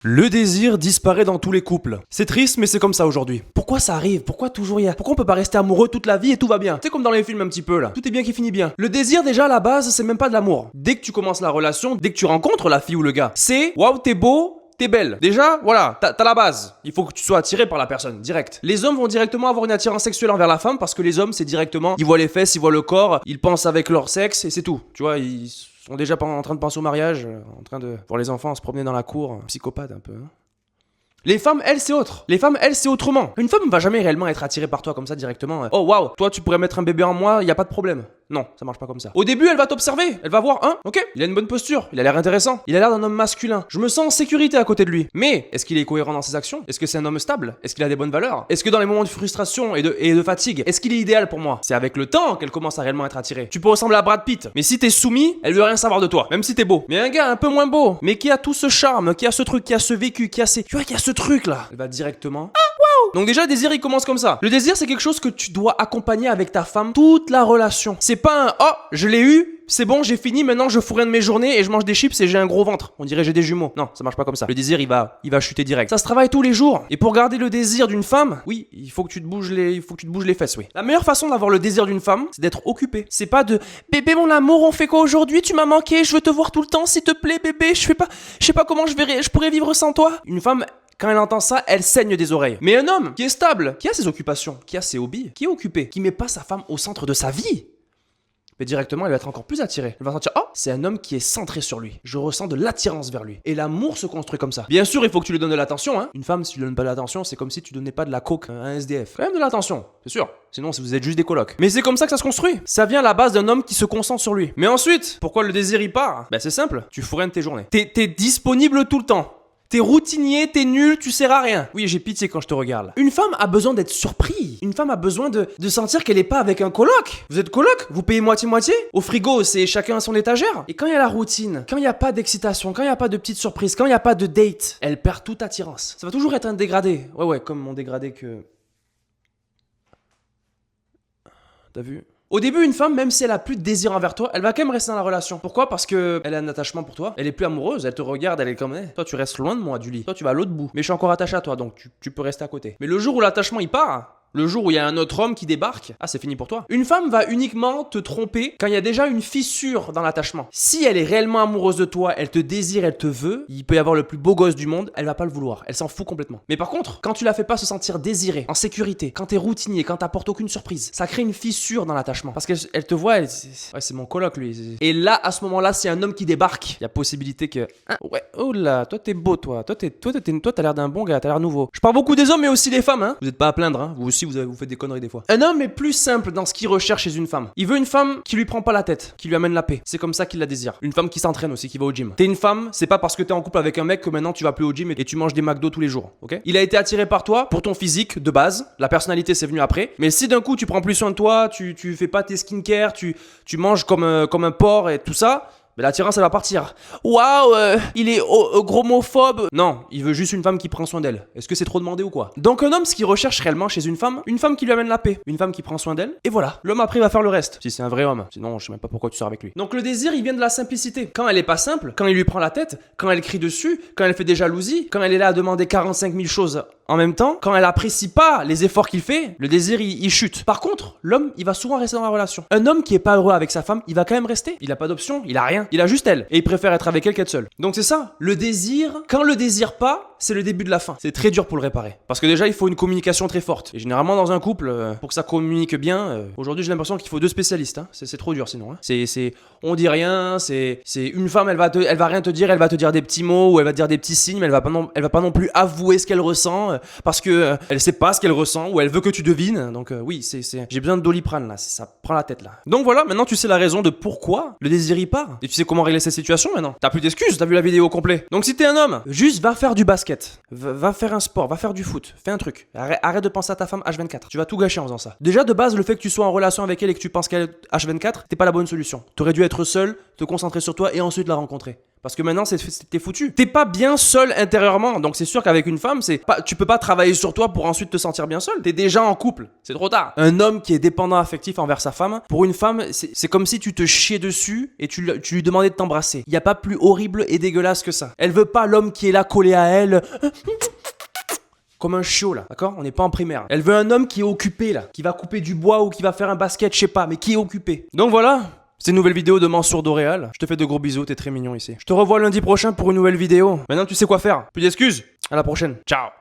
Le désir disparaît dans tous les couples. C'est triste, mais c'est comme ça aujourd'hui. Pourquoi ça arrive? Pourquoi toujours Pourquoi on peut pas rester amoureux toute la vie et tout va bien? C'est comme dans les films un petit peu là. Tout est bien qui finit bien. Le désir déjà à la base, c'est même pas de l'amour. Dès que tu commences la relation, dès que tu rencontres la fille ou le gars, c'est waouh, t'es beau, t'es belle. Déjà, voilà, t'as la base. Il faut que tu sois attiré par la personne, direct. Les hommes vont directement avoir une attirance sexuelle envers la femme parce que les hommes, c'est directement, ils voient les fesses, ils voient le corps, ils pensent avec leur sexe et c'est tout. Tu vois, ils sont déjà en train de penser au mariage, en train de voir les enfants se promener dans la cour, psychopathe un peu. Hein. Les femmes, elles, c'est autre. Les femmes, elles, c'est autrement. Une femme va jamais réellement être attirée par toi comme ça directement. Oh waouh, toi tu pourrais mettre un bébé en moi, y a pas de problème. Non, ça marche pas comme ça. Au début, elle va t'observer, elle va voir, ok, il a une bonne posture, il a l'air intéressant, il a l'air d'un homme masculin. Je me sens en sécurité à côté de lui. Mais est-ce qu'il est cohérent dans ses actions? Est-ce que c'est un homme stable? Est-ce qu'il a des bonnes valeurs? Est-ce que dans les moments de frustration et de fatigue, est-ce qu'il est idéal pour moi? C'est avec le temps qu'elle commence à réellement être attirée. Tu peux ressembler à Brad Pitt, mais si t'es soumis, elle veut rien savoir de toi, même si t'es beau. Mais un gars un peu moins beau, mais qui a tout ce charme, qui a ce truc, qui a ce vécu, qui a ces... Tu vois, qui a ce truc là. Elle va directement... Donc déjà, le désir, il commence comme ça. Le désir, c'est quelque chose que tu dois accompagner avec ta femme toute la relation. C'est pas un « Oh, je l'ai eu, c'est bon, j'ai fini, maintenant je fous rien de mes journées et je mange des chips et j'ai un gros ventre. » On dirait j'ai des jumeaux. Non, ça marche pas comme ça. Le désir, il va chuter direct. Ça se travaille tous les jours. Et pour garder le désir d'une femme, oui, il faut que tu te bouges les fesses, oui. La meilleure façon d'avoir le désir d'une femme, c'est d'être occupé. C'est pas de « Bébé, mon amour, on fait quoi aujourd'hui? Tu m'as manqué, je veux te voir tout le temps, s'il te plaît, bébé. Je sais pas comment je pourrais vivre sans toi. » Une femme... Quand elle entend ça, elle saigne des oreilles. Mais un homme qui est stable, qui a ses occupations, qui a ses hobbies, qui est occupé, qui met pas sa femme au centre de sa vie, mais directement, elle va être encore plus attirée. Elle va sentir, oh, c'est un homme qui est centré sur lui. Je ressens de l'attirance vers lui. Et l'amour se construit comme ça. Bien sûr, il faut que tu lui donnes de l'attention. Hein. Une femme, si tu lui donnes pas de l'attention, c'est comme si tu donnais pas de la coke à un SDF. Quand même de l'attention, c'est sûr. Sinon, si vous êtes juste des colocs. Mais c'est comme ça que ça se construit. Ça vient à la base d'un homme qui se concentre sur lui. Mais ensuite, pourquoi le désir il part? Ben c'est simple. Tu fourraines tes journées. T'es disponible tout le temps. T'es routinier, t'es nul, tu sers à rien. Oui, j'ai pitié quand je te regarde. Une femme a besoin d'être surprise. Une femme a besoin de sentir qu'elle est pas avec un coloc. Vous êtes coloc? Vous payez moitié-moitié? Au frigo, c'est chacun à son étagère. Et quand il y a la routine, quand il n'y a pas d'excitation, quand il n'y a pas de petite surprise, quand il n'y a pas de date, elle perd toute attirance. Ça va toujours être un dégradé. Ouais, comme mon dégradé que... T'as vu? Au début, une femme, même si elle a plus de désir envers toi, elle va quand même rester dans la relation. Pourquoi? Parce que elle a un attachement pour toi. Elle est plus amoureuse. Elle te regarde. Elle est comme, toi, tu restes loin de moi, du lit. Toi, tu vas à l'autre bout. Mais je suis encore attaché à toi, donc tu peux rester à côté. Mais le jour où l'attachement il part. Le jour où il y a un autre homme qui débarque, c'est fini pour toi. Une femme va uniquement te tromper quand il y a déjà une fissure dans l'attachement. Si elle est réellement amoureuse de toi, elle te désire, elle te veut, il peut y avoir le plus beau gosse du monde, elle va pas le vouloir. Elle s'en fout complètement. Mais par contre, quand tu la fais pas se sentir désirée, en sécurité, quand t'es routinier, quand t'apportes aucune surprise, ça crée une fissure dans l'attachement. Parce qu'elle te voit, c'est mon coloc lui. Et là, à ce moment-là, c'est un homme qui débarque. Il y a possibilité que... ouais, oh là, toi t'es beau toi. Toi t'as l'air d'un bon gars, t'as l'air nouveau. Je parle beaucoup des hommes mais aussi des femmes, hein. Vous êtes pas à plaindre, hein. Vous aussi vous faites des conneries des fois. Un homme est plus simple dans ce qu'il recherche chez une femme. Il veut une femme qui lui prend pas la tête, qui lui amène la paix. C'est comme ça qu'il la désire. Une femme qui s'entraîne aussi, qui va au gym. T'es une femme, c'est pas parce que t'es en couple avec un mec que maintenant tu vas plus au gym et tu manges des McDo tous les jours, ok? Il a été attiré par toi pour ton physique de base. La personnalité c'est venu après. Mais si d'un coup tu prends plus soin de toi, tu fais pas tes skincare, tu manges comme un porc et tout ça. Mais l'attirance elle va partir. Waouh, il est gromophobe. Non, il veut juste une femme qui prend soin d'elle. Est-ce que c'est trop demandé ou quoi? Donc un homme, ce qu'il recherche réellement chez une femme qui lui amène la paix, une femme qui prend soin d'elle. Et voilà, l'homme après va faire le reste. Si c'est un vrai homme. Sinon, je sais même pas pourquoi tu sors avec lui. Donc le désir, il vient de la simplicité. Quand elle est pas simple, quand il lui prend la tête, quand elle crie dessus, quand elle fait des jalousies, quand elle est là à demander 45 000 choses en même temps, quand elle apprécie pas les efforts qu'il fait, le désir il chute. Par contre, l'homme, il va souvent rester dans la relation. Un homme qui est pas heureux avec sa femme, il va quand même rester. Il a pas d'option, il a rien. Il a juste elle. Et il préfère être avec elle qu'être seul. Donc c'est ça. Le désir, quand le désir pas, c'est le début de la fin. C'est très dur pour le réparer. Parce que déjà, il faut une communication très forte. Et généralement, dans un couple, pour que ça communique bien, aujourd'hui, j'ai l'impression qu'il faut 2 spécialistes. Hein. C'est trop dur sinon. Hein. On dit rien. C'est une femme, elle va rien te dire. Elle va te dire des petits mots ou elle va te dire des petits signes, mais elle va pas non plus avouer ce qu'elle ressent parce que elle sait pas ce qu'elle ressent ou elle veut que tu devines. Donc oui, j'ai besoin de Doliprane là. Ça prend la tête là. Donc voilà, maintenant tu sais la raison de pourquoi le désir y part. Et tu sais comment régler cette situation maintenant. T'as plus d'excuses, t'as vu la vidéo au complet. Donc si t'es un homme, juste va faire du basket, va faire un sport, va faire du foot, fais un truc. Arrête de penser à ta femme H24. Tu vas tout gâcher en faisant ça. Déjà de base, le fait que tu sois en relation avec elle et que tu penses qu'elle est H24, t'es pas la bonne solution. T'aurais dû être seul, te concentrer sur toi et ensuite la rencontrer. Parce que maintenant, t'es foutu. T'es pas bien seul intérieurement. Donc c'est sûr qu'avec une femme, tu peux pas travailler sur toi pour ensuite te sentir bien seul. T'es déjà en couple. C'est trop tard. Un homme qui est dépendant affectif envers sa femme, pour une femme, c'est comme si tu te chiais dessus et tu lui demandais de t'embrasser. Il y a pas plus horrible et dégueulasse que ça. Elle veut pas l'homme qui est là collé à elle. Comme un chiot là, d'accord? On n'est pas en primaire. Elle veut un homme qui est occupé là, qui va couper du bois ou qui va faire un basket, je sais pas, mais qui est occupé. Donc voilà. C'est une nouvelle vidéo de Mansour Doréal. Je te fais de gros bisous, t'es très mignon ici. Je te revois lundi prochain pour une nouvelle vidéo. Maintenant tu sais quoi faire. Plus d'excuses. À la prochaine. Ciao.